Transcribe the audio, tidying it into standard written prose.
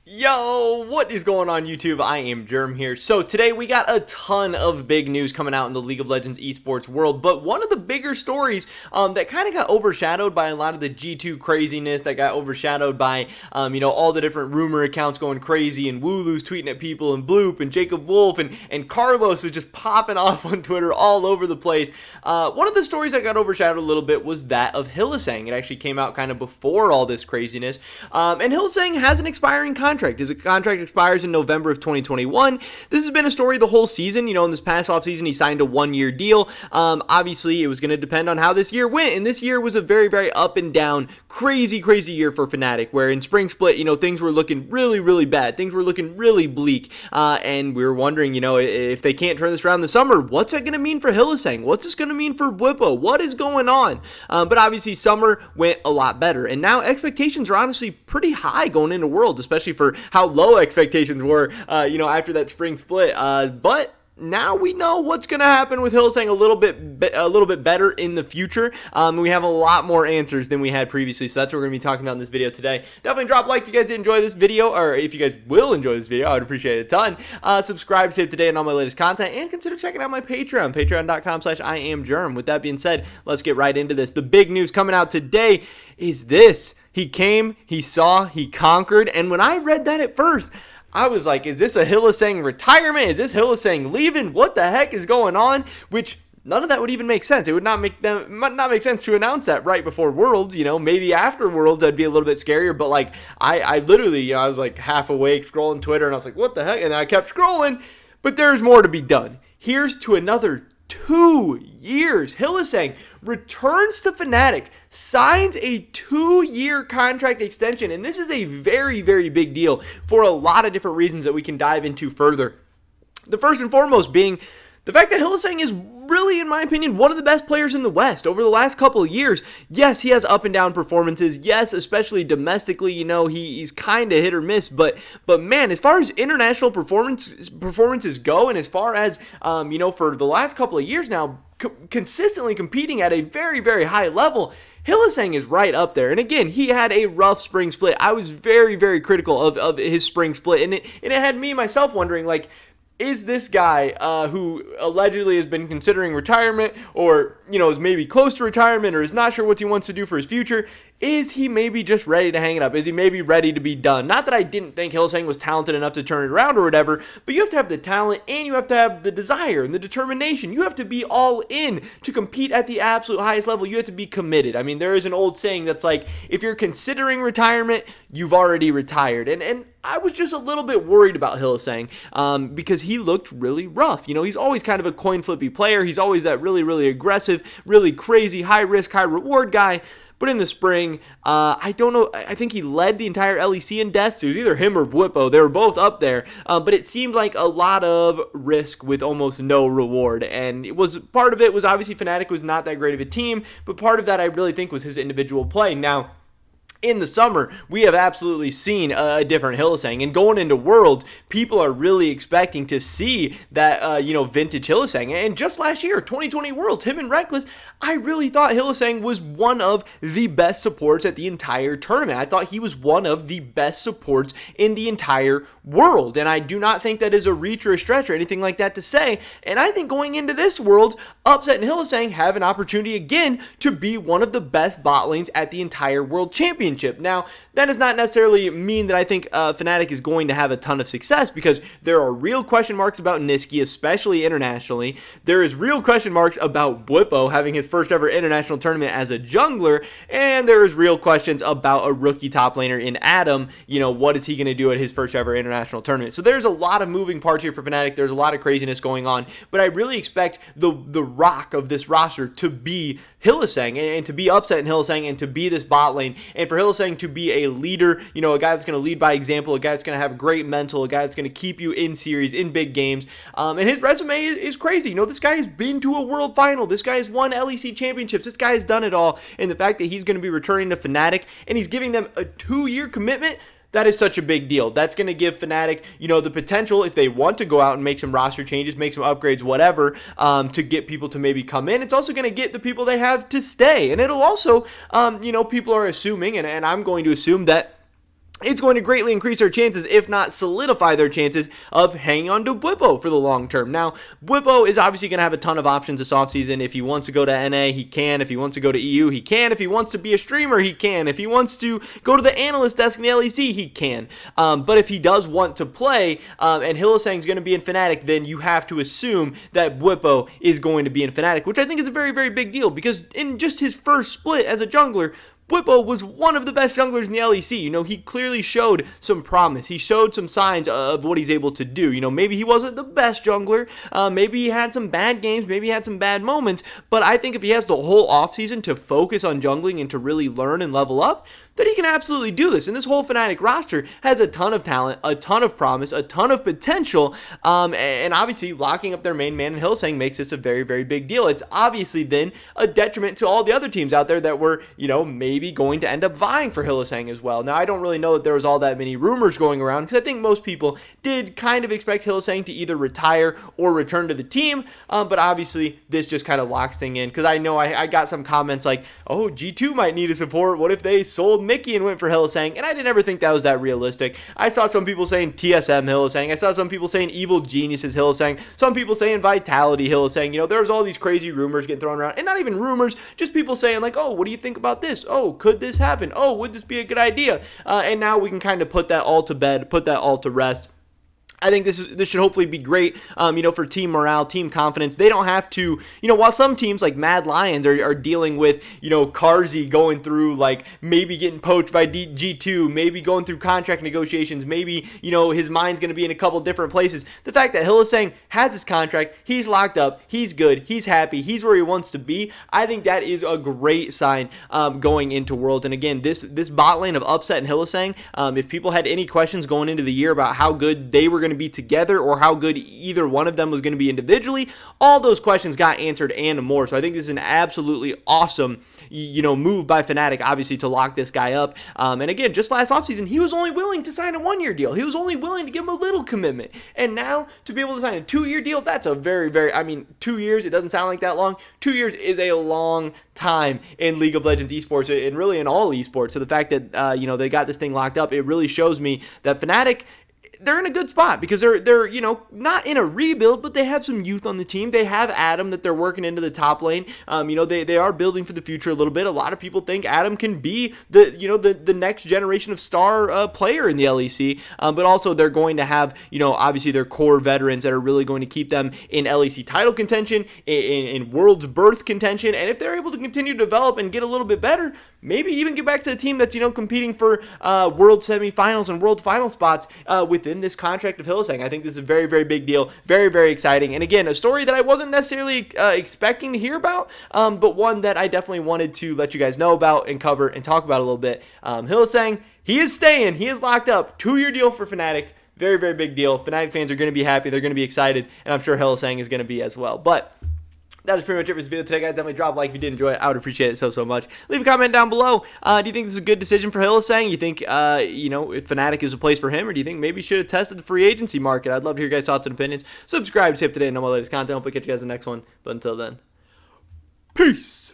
Yo, what is going on YouTube? I am Germ here. So today we got a ton of big news coming out in the League of Legends esports world, but one of the bigger stories that kind of got overshadowed by a lot of the G2 craziness, that got overshadowed by all the different rumor accounts going crazy, and Wooloo's tweeting at people, and Bloop and Jacob Wolf and Carlos was just popping off on Twitter all over the place. One of the stories that got overshadowed a little bit was that of Hylli. It actually came out kind of before all this craziness, and Hylli has an expiring contract. His contract expires in November of 2021. This has been a story the whole season. In this past offseason, he signed a one-year deal. Obviously, it was going to depend on how this year went, and this year was a very, very up and down, crazy year for Fnatic, where in Spring Split, things were looking really, really bad. Things were looking really bleak, and we were wondering, if they can't turn this around in the summer, what's that going to mean for Hylli? What's this going to mean for Bwipo? What is going on? But obviously, summer went a lot better, and now expectations are honestly pretty high going into Worlds, especially for how low expectations were, after that Spring Split. But now we know what's going to happen with Hylli a little bit better in the future. We have a lot more answers than we had previously, so that's what we're going to be talking about in this video today. Definitely drop a like if you guys did enjoy this video, or if you guys will enjoy this video, I would appreciate it a ton. Subscribe, save today on all my latest content, and consider checking out my Patreon, patreon.com/IamGerm. With that being said, let's get right into this. The big news coming out today is this. He came, he saw, he conquered, and when I read that at first, I was like, is this a Hylli retirement? Is this Hylli leaving? What the heck is going on? Which none of that would even make sense. It would not make sense to announce that right before Worlds. Maybe after Worlds that'd be a little bit scarier. But like, I literally, I was like half awake scrolling Twitter, and I was like, what the heck? And I kept scrolling, but there's more to be done. Here's to another 2 years. Hylli returns to Fnatic, signs a 2-year contract extension, and this is a very, very big deal for a lot of different reasons that we can dive into further. The first and foremost being the fact that Hylli is really, in my opinion, one of the best players in the West over the last couple of years. Yes, he has up and down performances. Yes, especially domestically, he's kind of hit or miss. But man, as far as international performances go, and as far as for the last couple of years now, consistently competing at a very, very high level, Hylli is right up there. And again, he had a rough Spring Split. I was very, very critical of his Spring Split, and it had me myself wondering, like, is this guy who allegedly has been considering retirement, or is maybe close to retirement, or is not sure what he wants to do for his future, is he maybe just ready to hang it up? Is he maybe ready to be done? Not that I didn't think Hylli was talented enough to turn it around or whatever, but you have to have the talent, and you have to have the desire and the determination. You have to be all in to compete at the absolute highest level. You have to be committed. I mean, there is an old saying that's like, if you're considering retirement, you've already retired. And I was just a little bit worried about Hylli because he looked really rough. He's always kind of a coin flippy player. He's always that really, really aggressive, really crazy, high risk, high reward guy. But in the spring, I don't know, I think he led the entire LEC in deaths. It was either him or Bwipo. They were both up there. But it seemed like a lot of risk with almost no reward. And part of it was obviously Fnatic was not that great of a team, but part of that I really think was his individual play. Now, in the summer, we have absolutely seen a different Hylli, and going into Worlds, people are really expecting to see that, vintage Hylli. And just last year, 2020 Worlds, him and Reckless, I really thought Hylli was one of the best supports at the entire tournament. I thought he was one of the best supports in the entire world, and I do not think that is a reach or a stretch or anything like that to say. And I think going into this World, Upset and Hylli have an opportunity again to be one of the best bot lanes at the entire World Championship. Now, that does not necessarily mean that I think Fnatic is going to have a ton of success, because there are real question marks about Niski, especially internationally. There is real question marks about Bwipo having his first ever international tournament as a jungler, and there is real questions about a rookie top laner in Adam. What is he going to do at his first ever international tournament? So there's a lot of moving parts here for Fnatic. There's a lot of craziness going on, but I really expect the rock of this roster to be Hylli and to be Upset in Hylli and to be this bot lane, and for Hylli to be a leader, a guy that's going to lead by example, a guy that's going to have great mental, a guy that's going to keep you in series, in big games. And his resume is crazy. This guy has been to a world final. This guy has won LEC championships. This guy has done it all. And the fact that he's going to be returning to Fnatic and he's giving them a 2-year commitment, that is such a big deal. That's going to give Fnatic, the potential, if they want to go out and make some roster changes, make some upgrades, whatever, to get people to maybe come in. It's also going to get the people they have to stay. And it'll also, people are assuming, and I'm going to assume that it's going to greatly increase their chances, if not solidify their chances, of hanging on to Bwipo for the long term. Now, Bwipo is obviously going to have a ton of options this offseason. If he wants to go to NA, he can. If he wants to go to EU, he can. If he wants to be a streamer, he can. If he wants to go to the analyst desk in the LEC, he can. But if he does want to play, and Hylli is going to be in Fnatic, then you have to assume that Bwipo is going to be in Fnatic, which I think is a very, very big deal, because in just his first split as a jungler, Bwipo was one of the best junglers in the LEC. He clearly showed some promise. He showed some signs of what he's able to do. Maybe he wasn't the best jungler. Maybe he had some bad games. Maybe he had some bad moments. But I think if he has the whole offseason to focus on jungling and to really learn and level up, that he can absolutely do this. And this whole Fnatic roster has a ton of talent, a ton of promise, a ton of potential, and obviously locking up their main man in Hylli makes this a very, very big deal. It's obviously then a detriment to all the other teams out there that were, maybe going to end up vying for Hylli as well. Now, I don't really know that there was all that many rumors going around, because I think most people did kind of expect Hylli to either retire or return to the team, but obviously this just kind of locks things in, because I know I got some comments like, oh, G2 might need a support. What if they sold Mickey and went for Hylli? And I didn't ever think that was that realistic. I saw some people saying TSM Hylli. I saw some people saying Evil Geniuses Hylli. Some people saying Vitality Hylli. There was all these crazy rumors getting thrown around, and not even rumors, just people saying like, oh, what do you think about this? Oh, could this happen? Oh, would this be a good idea? And now we can kind of put that all to bed, put that all to rest. I think this should hopefully be great, for team morale, team confidence. They don't have to, while some teams like Mad Lions are dealing with, Carzzy going through, like, maybe getting poached by G2, maybe going through contract negotiations, maybe, his mind's going to be in a couple different places. The fact that Hylli has his contract, he's locked up, he's good, he's happy, he's where he wants to be, I think that is a great sign going into Worlds. And again, this bot lane of Upset and Hylli, if people had any questions going into the year about how good they were going to be together or how good either one of them was going to be individually, all those questions got answered and more. So I think this is an absolutely awesome, move by Fnatic, obviously, to lock this guy up. And again, just last offseason, he was only willing to sign a 1-year deal. He was only willing to give him a little commitment. And now to be able to sign a 2-year deal, that's a very, very, 2 years, it doesn't sound like that long. 2 years is a long time in League of Legends esports, and really in all esports. So the fact that, they got this thing locked up, it really shows me that Fnatic, they're in a good spot, because they're not in a rebuild, but they have some youth on the team. They have Adam that they're working into the top lane. They are building for the future a little bit. A lot of people think Adam can be the next generation of star player in the LEC, but also they're going to have obviously their core veterans that are really going to keep them in LEC title contention, in World's Birth contention, and if they're able to continue to develop and get a little bit better, maybe even get back to the team that's competing for World semifinals and World final spots within this contract of Hylli. I think this is a very, very big deal, very, very exciting, and again, a story that I wasn't necessarily expecting to hear about, but one that I definitely wanted to let you guys know about and cover and talk about a little bit. Hylli, he is staying, he is locked up, 2-year deal for Fnatic. Very, very big deal. Fnatic fans are going to be happy, they're going to be excited, and I'm sure Hylli is going to be as well. But that is pretty much it for this video today, guys. Definitely drop a like if you did enjoy it. I would appreciate it so much. Leave a comment down below. Do you think this is a good decision for Hylli? You think, if Fnatic is a place for him, or do you think maybe he should have tested the free agency market? I'd love to hear your guys' thoughts and opinions. Subscribe to stay up to date and know my latest content. Hopefully catch you guys in the next one. But until then, peace.